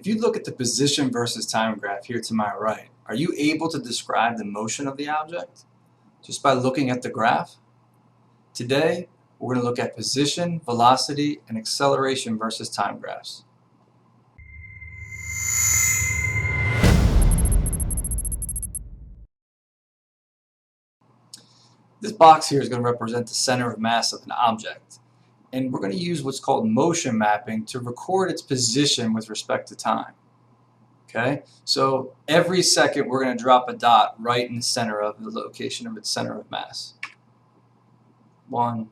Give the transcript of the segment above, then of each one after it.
If you look at the position versus time graph here to my right, are you able to describe the motion of the object just by looking at the graph? Today, we're going to look at position, velocity, and acceleration versus time graphs. This box here is going to represent the center of mass of an object, and we're going to use what's called motion mapping to record its position with respect to time. Okay, so every second we're going to drop a dot right in the center of the location of its center of mass. 1.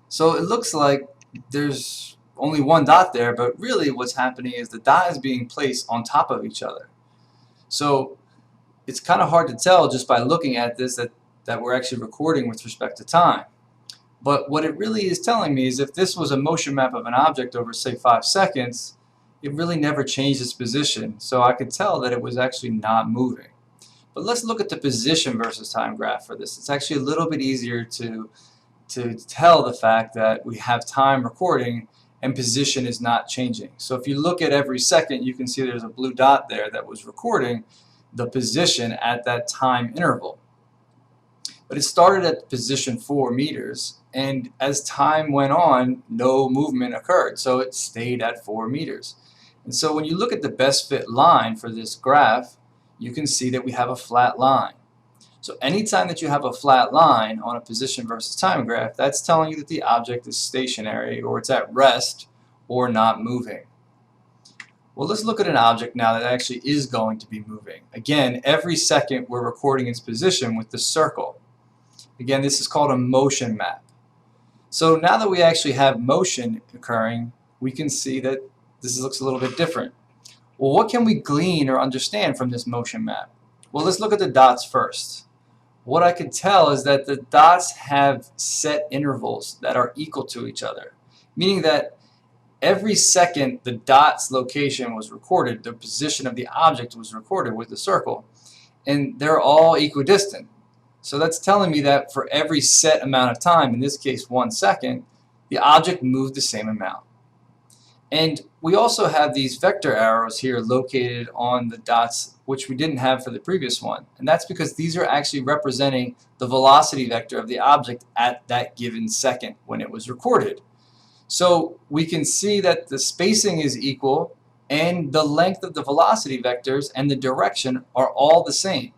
So it looks like there's only one dot there, but really what's happening is the dot is being placed on top of each other. So it's kind of hard to tell just by looking at this that we're actually recording with respect to time. But what it really is telling me is if this was a motion map of an object over, say, 5 seconds, it really never changed its position. So I could tell that it was actually not moving. But let's look at the position versus time graph for this. It's actually a little bit easier to tell the fact that we have time recording and position is not changing. So if you look at every second, you can see there's a blue dot there that was recording the position at that time interval. But it started at position 4 meters, and as time went on, no movement occurred, so it stayed at 4 meters. And so when you look at the best fit line for this graph, you can see that we have a flat line. So anytime that you have a flat line on a position versus time graph, that's telling you that the object is stationary, or it's at rest, or not moving. Well, let's look at an object now that actually is going to be moving. Again, every second we're recording its position with the circle. Again, this is called a motion map. So now that we actually have motion occurring, we can see that this looks a little bit different. Well, what can we glean or understand from this motion map? Well, let's look at the dots first. What I can tell is that the dots have set intervals that are equal to each other, meaning that every second the dot's location was recorded, the position of the object was recorded with the circle, and they're all equidistant. So that's telling me that for every set amount of time, in this case 1 second, the object moved the same amount. And we also have these vector arrows here located on the dots, which we didn't have for the previous one. And that's because these are actually representing the velocity vector of the object at that given second when it was recorded. So we can see that the spacing is equal and the length of the velocity vectors and the direction are all the same.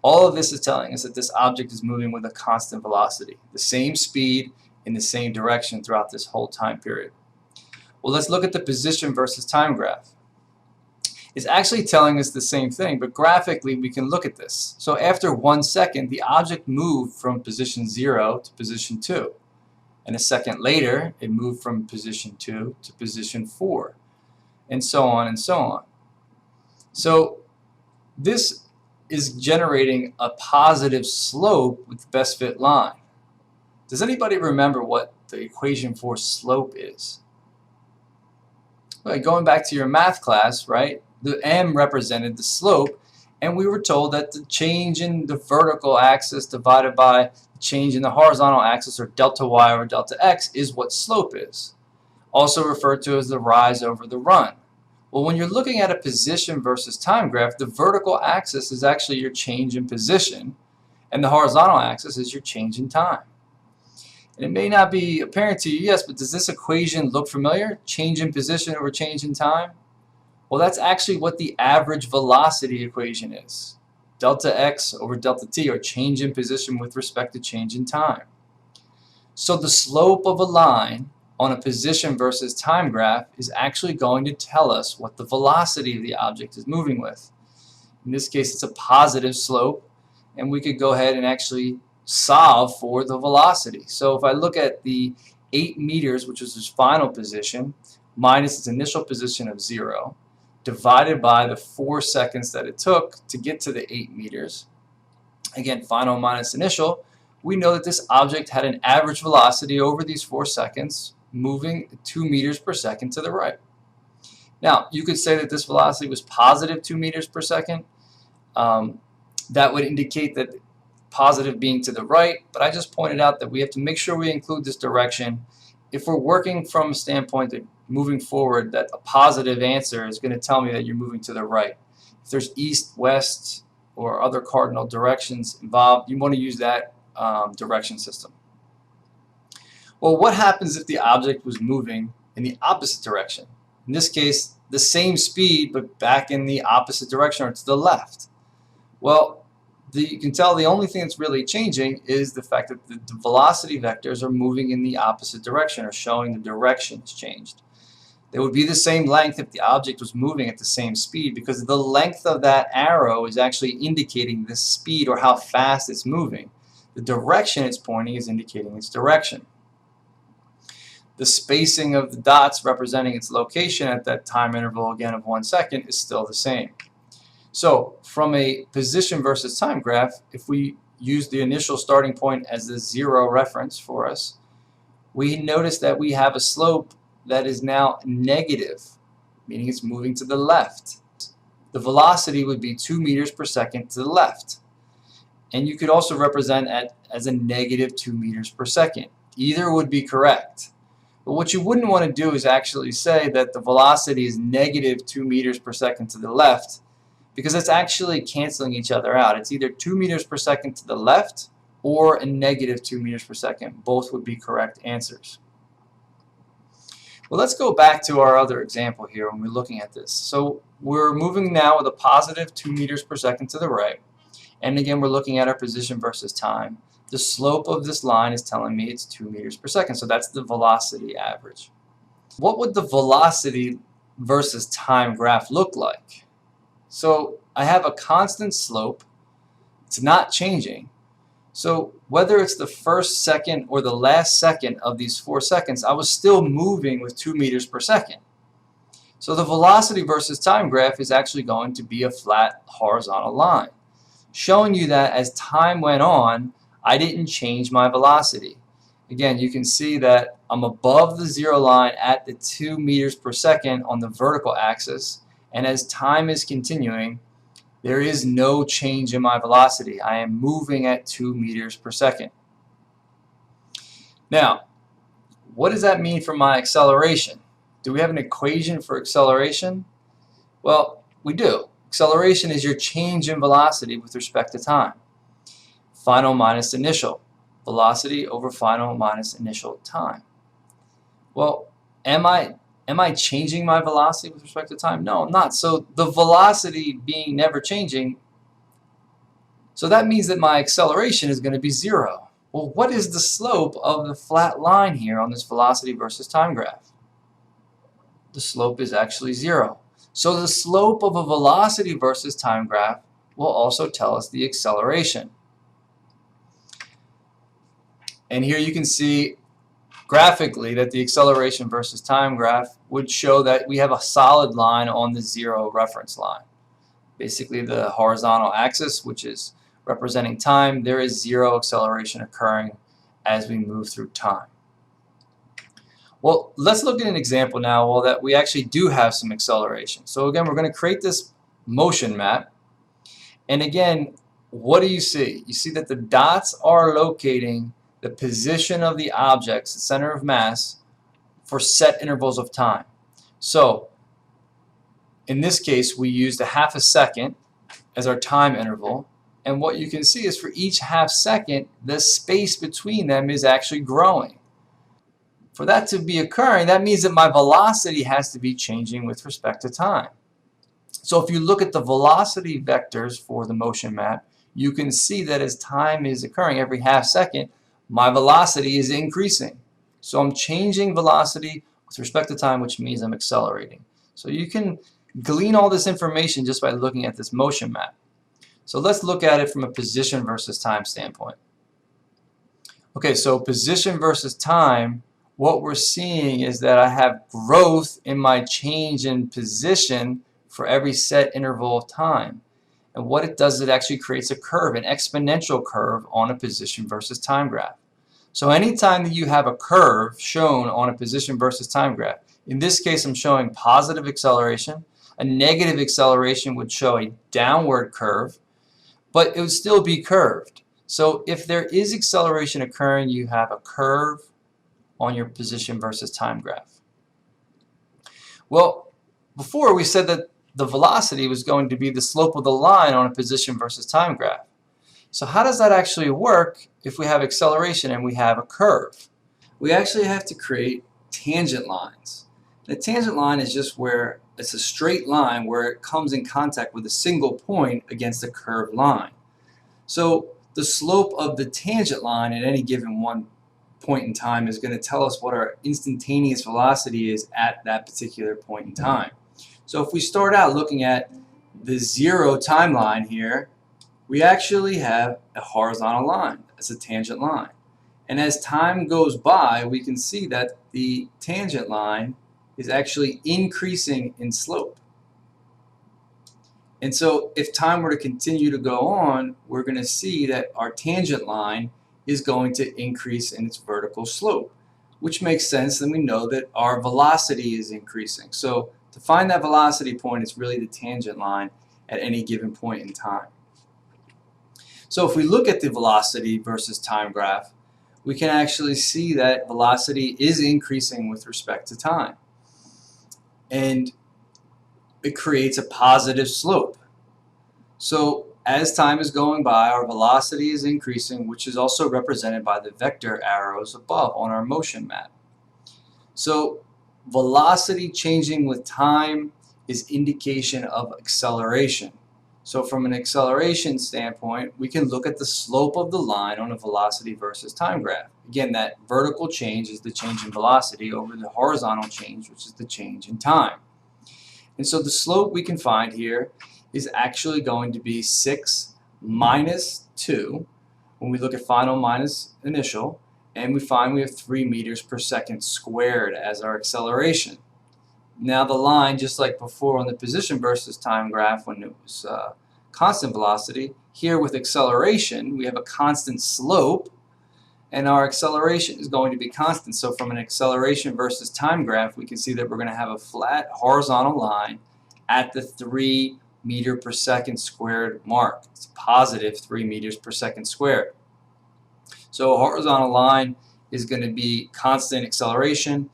All of this is telling us that this object is moving with a constant velocity, the same speed in the same direction throughout this whole time period. Well, let's look at the position versus time graph. It's actually telling us the same thing, but graphically we can look at this. So after 1 second, the object moved from position 0 to position 2. And a second later, it moved from position 2 to position 4, and so on and so on. So this is generating a positive slope with the best fit line. Does anybody remember what the equation for slope is? Well, going back to your math class, right? The m represented the slope, and we were told that the change in the vertical axis divided by the change in the horizontal axis, or delta y or delta x, is what slope is. Also referred to as the rise over the run. Well, when you're looking at a position versus time graph, the vertical axis is actually your change in position, and the horizontal axis is your change in time. And it may not be apparent to you, yes, but does this equation look familiar? Change in position over change in time? Well, that's actually what the average velocity equation is. Delta x over delta t, or change in position with respect to change in time. So the slope of a line on a position versus time graph is actually going to tell us what the velocity of the object is moving with. In this case, it's a positive slope, and we could go ahead and actually solve for the velocity. So if I look at the 8 meters, which was its final position, minus its initial position of 0, divided by the 4 seconds that it took to get to the 8 meters, again, final minus initial, we know that this object had an average velocity over these 4 seconds, moving 2 meters per second to the right. Now, you could say that this velocity was positive 2 meters per second. That would indicate that positive being to the right, but I just pointed out that we have to make sure we include this direction if we're working from a standpoint that moving forward, that a positive answer is going to tell me that you're moving to the right. If there's east, west, or other cardinal directions involved, you want to use that direction system. Well, what happens if the object was moving in the opposite direction? In this case, the same speed, but back in the opposite direction or to the left. Well, you can tell the only thing that's really changing is the fact that the velocity vectors are moving in the opposite direction, or showing the direction has changed. They would be the same length if the object was moving at the same speed, because the length of that arrow is actually indicating the speed or how fast it's moving. The direction it's pointing is indicating its direction. The spacing of the dots representing its location at that time interval, again of 1 second, is still the same. So from a position versus time graph, if we use the initial starting point as the 0 reference for us, we notice that we have a slope that is now negative, meaning it's moving to the left. The velocity would be 2 meters per second to the left. And you could also represent it as a negative 2 meters per second. Either would be correct. But what you wouldn't want to do is actually say that the velocity is negative 2 meters per second to the left, because it's actually canceling each other out. It's either 2 meters per second to the left or a negative 2 meters per second. Both would be correct answers. Well, let's go back to our other example here when we're looking at this. So we're moving now with a positive 2 meters per second to the right. And again, we're looking at our position versus time. The slope of this line is telling me it's 2 meters per second. So that's the velocity average. What would the velocity versus time graph look like? So I have a constant slope. It's not changing. So whether it's the first second or the last second of these 4 seconds, I was still moving with 2 meters per second. So the velocity versus time graph is actually going to be a flat horizontal line, showing you that as time went on, I didn't change my velocity. Again, you can see that I'm above the 0 line at the 2 meters per second on the vertical axis, and as time is continuing, there is no change in my velocity. I am moving at 2 meters per second. Now, what does that mean for my acceleration? Do we have an equation for acceleration? Well, we do. Acceleration is your change in velocity with respect to time. Final minus initial. Velocity over final minus initial time. Well, am I changing my velocity with respect to time? No, I'm not. So the velocity being never changing, so that means that my acceleration is going to be 0. Well, what is the slope of the flat line here on this velocity versus time graph? The slope is actually 0. So the slope of a velocity versus time graph will also tell us the acceleration. And here you can see graphically that the acceleration versus time graph would show that we have a solid line on the 0 reference line. Basically the horizontal axis, which is representing time, there is 0 acceleration occurring as we move through time. Well, let's look at an example now that we actually do have some acceleration. So again, we're going to create this motion map. And again, what do you see? You see that the dots are locating the position of the objects, the center of mass, for set intervals of time. So in this case, we used a half a second as our time interval. And what you can see is for each half second, the space between them is actually growing. For that to be occurring, that means that my velocity has to be changing with respect to time. So if you look at the velocity vectors for the motion map, you can see that as time is occurring every half second, my velocity is increasing. So I'm changing velocity with respect to time, which means I'm accelerating. So you can glean all this information just by looking at this motion map. So let's look at it from a position versus time standpoint. Okay, so position versus time, what we're seeing is that I have growth in my change in position for every set interval of time. And what it does is it actually creates a curve, an exponential curve on a position versus time graph. So anytime that you have a curve shown on a position versus time graph, in this case I'm showing positive acceleration, a negative acceleration would show a downward curve, but it would still be curved. So if there is acceleration occurring, you have a curve on your position versus time graph? Well, before we said that the velocity was going to be the slope of the line on a position versus time graph. So how does that actually work if we have acceleration and we have a curve? We actually have to create tangent lines. The tangent line is just where it's a straight line where it comes in contact with a single point against a curved line. So the slope of the tangent line at any given one point in time is going to tell us what our instantaneous velocity is at that particular point in time. So if we start out looking at the 0 timeline here, we actually have a horizontal line as a tangent line. And as time goes by, we can see that the tangent line is actually increasing in slope. And so if time were to continue to go on, we're going to see that our tangent line is going to increase in its vertical slope, which makes sense, and we know that our velocity is increasing. So to find that velocity point, it's really the tangent line at any given point in time. So if we look at the velocity versus time graph, we can actually see that velocity is increasing with respect to time. And it creates a positive slope. So as time is going by, our velocity is increasing, which is also represented by the vector arrows above on our motion map. So velocity changing with time is indication of acceleration. So from an acceleration standpoint, we can look at the slope of the line on a velocity versus time graph. Again, that vertical change is the change in velocity over the horizontal change, which is the change in time. And so the slope we can find here is actually going to be 6 minus 2 when we look at final minus initial, and we find we have 3 meters per second squared as our acceleration. Now the line, just like before on the position versus time graph when it was constant velocity, here with acceleration we have a constant slope and our acceleration is going to be constant. So from an acceleration versus time graph, we can see that we're going to have a flat horizontal line at the 3 meter per second squared mark. It's positive 3 meters per second squared. So a horizontal line is going to be constant acceleration.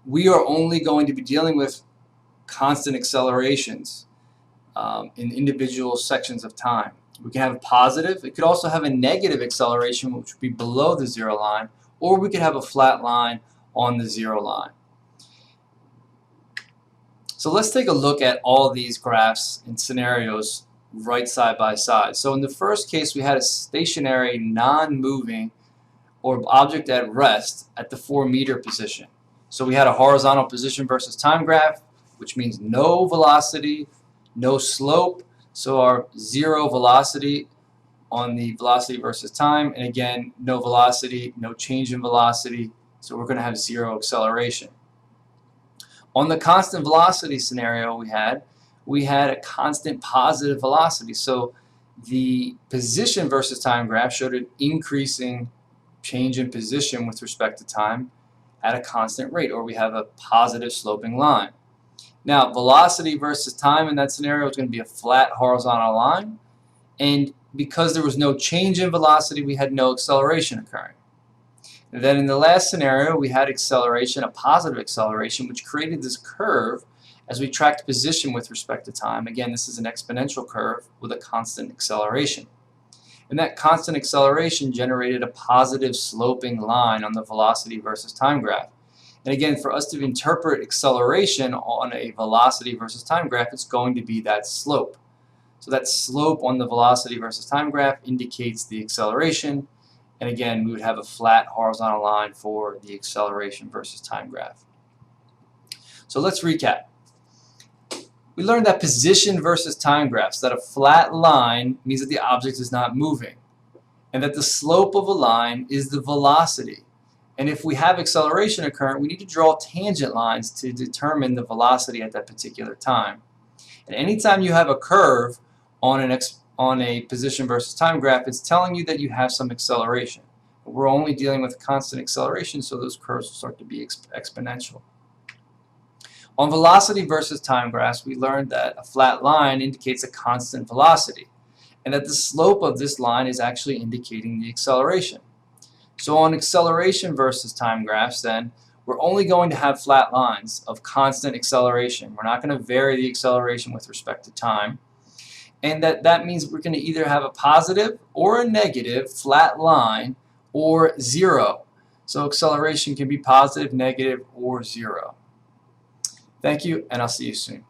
We are only going to be dealing with constant accelerations in individual sections of time. We can have a positive. It could also have a negative acceleration, which would be below the 0 line, or we could have a flat line on the 0 line. So let's take a look at all these graphs and scenarios right side by side. So in the first case, we had a stationary, non-moving, or object at rest at the 4 meter position. So we had a horizontal position versus time graph, which means no velocity, no slope. So our 0 velocity on the velocity versus time, and again, no velocity, no change in velocity. So we're going to have 0 acceleration. On the constant velocity scenario we had a constant positive velocity. So the position versus time graph showed an increasing change in position with respect to time at a constant rate, or we have a positive sloping line. Now velocity versus time in that scenario is going to be a flat horizontal line, and because there was no change in velocity, we had no acceleration occurring. And then in the last scenario we had acceleration, a positive acceleration, which created this curve as we tracked position with respect to time. Again, this is an exponential curve with a constant acceleration. And that constant acceleration generated a positive sloping line on the velocity versus time graph. And again, for us to interpret acceleration on a velocity versus time graph, it's going to be that slope. So that slope on the velocity versus time graph indicates the acceleration. And again, we would have a flat horizontal line for the acceleration versus time graph. So let's recap. We learned that position versus time graphs, that a flat line means that the object is not moving, and that the slope of a line is the velocity. And if we have acceleration occurring, we need to draw tangent lines to determine the velocity at that particular time. And anytime you have a curve on a position versus time graph, it's telling you that you have some acceleration. We're only dealing with constant acceleration, so those curves will start to be exponential. On velocity versus time graphs, we learned that a flat line indicates a constant velocity, and that the slope of this line is actually indicating the acceleration. So on acceleration versus time graphs, then, we're only going to have flat lines of constant acceleration. We're not going to vary the acceleration with respect to time. And that means we're going to either have a positive or a negative flat line or zero. So acceleration can be positive, negative, or zero. Thank you, and I'll see you soon.